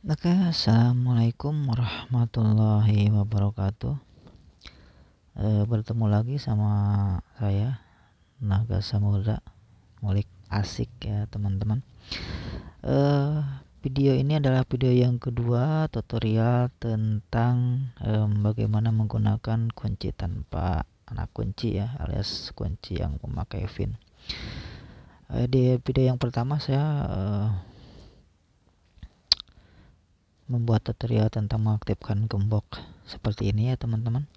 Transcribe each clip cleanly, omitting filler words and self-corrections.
Oke, assalamualaikum warahmatullahi wabarakatuh. Bertemu lagi sama saya Naga Samudra, ngulik asik ya teman-teman. Eh, Video ini adalah video yang kedua tutorial tentang bagaimana menggunakan kunci tanpa anak kunci ya, alias kunci yang memakai pin. Di video yang pertama saya membuat tutorial tentang mengaktifkan gembok seperti ini ya teman-teman.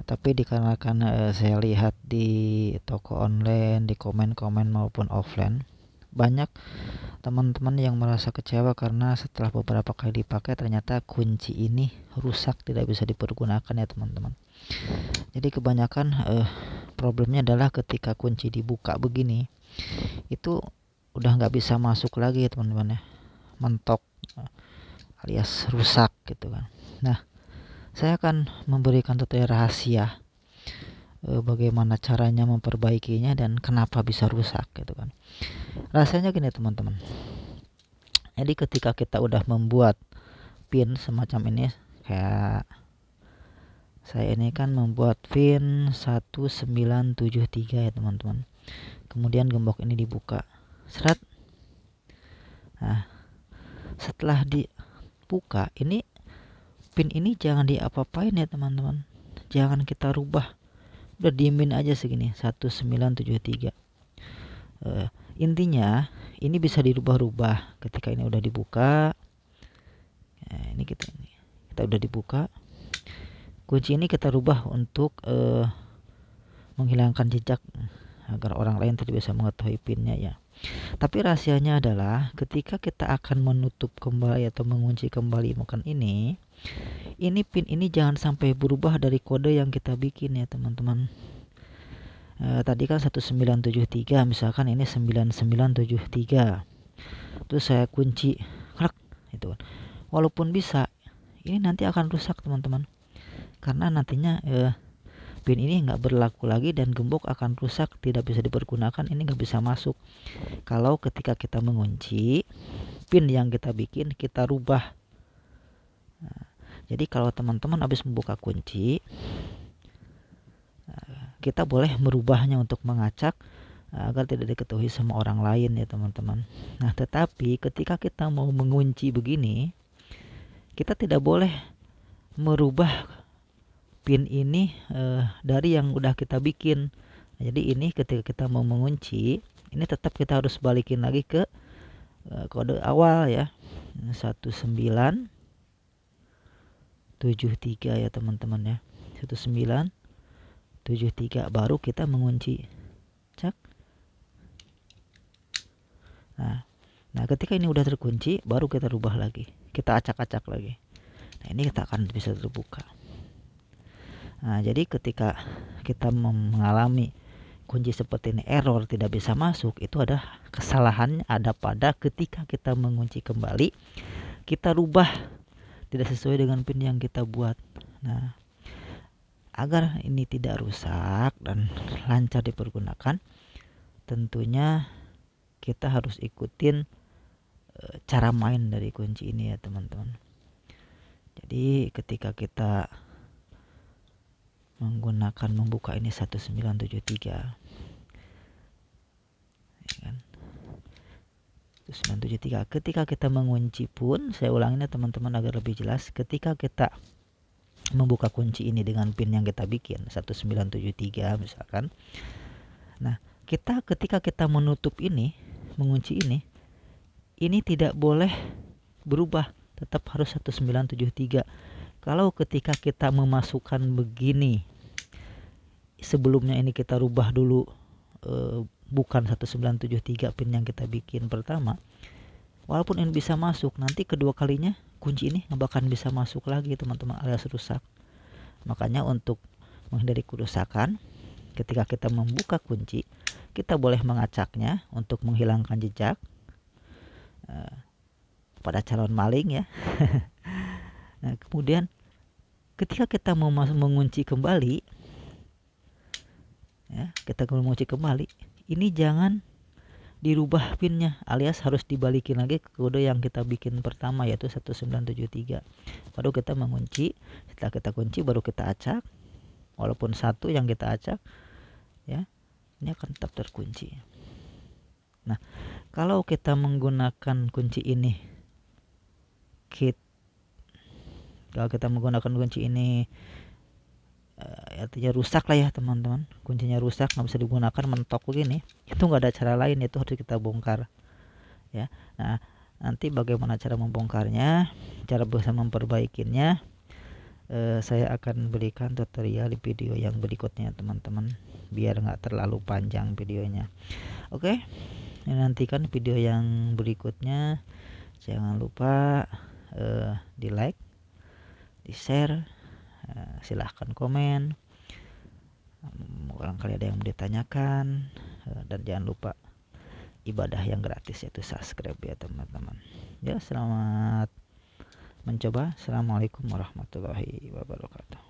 Tapi dikarenakan saya lihat di toko online, di komen-komen maupun offline, banyak teman-teman yang merasa kecewa karena setelah beberapa kali dipakai ternyata kunci ini rusak, tidak bisa dipergunakan ya teman-teman. Jadi kebanyakan problemnya adalah ketika kunci dibuka begini, itu udah nggak bisa masuk lagi ya teman-teman ya, mentok alias rusak gitu kan. Nah, saya akan memberikan tutorial rahasia bagaimana caranya memperbaikinya dan kenapa bisa rusak gitu kan. Rasanya gini teman-teman. Jadi ketika kita udah membuat pin semacam ini, kayak saya ini kan membuat pin 1973 ya teman-teman. Kemudian gembok ini dibuka. Seret. Nah, setelah dibuka ini, pin ini jangan diapa-apain ya teman-teman. Jangan kita rubah. Udah diemin aja segini 1973. Intinya ini bisa dirubah-rubah ketika ini udah dibuka. Ini kita udah dibuka, kunci ini kita rubah untuk menghilangkan jejak agar orang lain tidak bisa mengetahui pinnya ya. Tapi rahasianya adalah ketika kita akan menutup kembali atau mengunci kembali bukan ini pin ini jangan sampai berubah dari kode yang kita bikin ya teman-teman. Tadi kan 1973, misalkan ini 9973. Terus saya kunci, klak, itu kan. Walaupun bisa, ini nanti akan rusak teman-teman. Karena nantinya pin ini nggak berlaku lagi dan gembok akan rusak, tidak bisa dipergunakan, ini nggak bisa masuk. Kalau ketika kita mengunci, pin yang kita bikin kita rubah. Nah, jadi kalau teman-teman habis membuka kunci, kita boleh merubahnya untuk mengacak agar tidak diketahui sama orang lain ya teman-teman. Nah, tetapi ketika kita mau mengunci begini, kita tidak boleh merubah pin ini dari yang udah kita bikin. Nah, jadi ini ketika kita mau mengunci, ini tetap kita harus balikin lagi ke kode awal ya, 1973 ya teman-teman ya, 1973 baru kita mengunci. Cek. Nah, ketika ini udah terkunci, baru kita rubah lagi, kita acak-acak lagi. Nah, ini kita akan bisa terbuka. Nah, jadi ketika kita mengalami kunci seperti ini, error tidak bisa masuk, itu ada kesalahannya ada pada ketika kita mengunci kembali, kita rubah tidak sesuai dengan pin yang kita buat. Nah, agar ini tidak rusak dan lancar dipergunakan, tentunya kita harus ikutin cara main dari kunci ini ya teman-teman. Jadi ketika kita menggunakan membuka ini 1973 ya kan, 1973, ketika kita mengunci pun, saya ulangin ya teman-teman agar lebih jelas, ketika kita membuka kunci ini dengan pin yang kita bikin 1973 misalkan. Nah, ketika kita menutup ini, mengunci ini tidak boleh berubah, tetap harus 1973. Kalau ketika kita memasukkan begini, sebelumnya ini kita rubah dulu, bukan 1973 pin yang kita bikin pertama, walaupun ini bisa masuk, nanti kedua kalinya kunci ini nggak bakal bisa masuk lagi teman-teman, alias rusak. Makanya untuk menghindari kerusakan, ketika kita membuka kunci, kita boleh mengacaknya untuk menghilangkan jejak pada calon maling ya. Nah, kemudian ketika kita mau mengunci kembali ya, kita mengunci kembali, ini jangan dirubah pinnya, alias harus dibalikin lagi ke kode yang kita bikin pertama, yaitu 1973. Baru kita mengunci. Setelah kita kunci baru kita acak. Walaupun satu yang kita acak, ya, ini akan tetap terkunci. Nah, kalau kita menggunakan kunci ini, kalau kita menggunakan kunci ini, artinya rusak lah ya teman-teman, kuncinya rusak, nggak bisa digunakan, mentok begini, itu nggak ada cara lain, itu harus kita bongkar ya. Nah, nanti bagaimana cara membongkarnya, cara bisa memperbaikinya, saya akan berikan tutorial di video yang berikutnya teman-teman, biar nggak terlalu panjang videonya. Oke, nantikan video yang berikutnya. Jangan lupa di like, di share, silahkan komen, barangkali ada yang mau ditanyakan, dan jangan lupa ibadah yang gratis, yaitu subscribe ya teman-teman ya. Selamat mencoba. Assalamualaikum warahmatullahi wabarakatuh.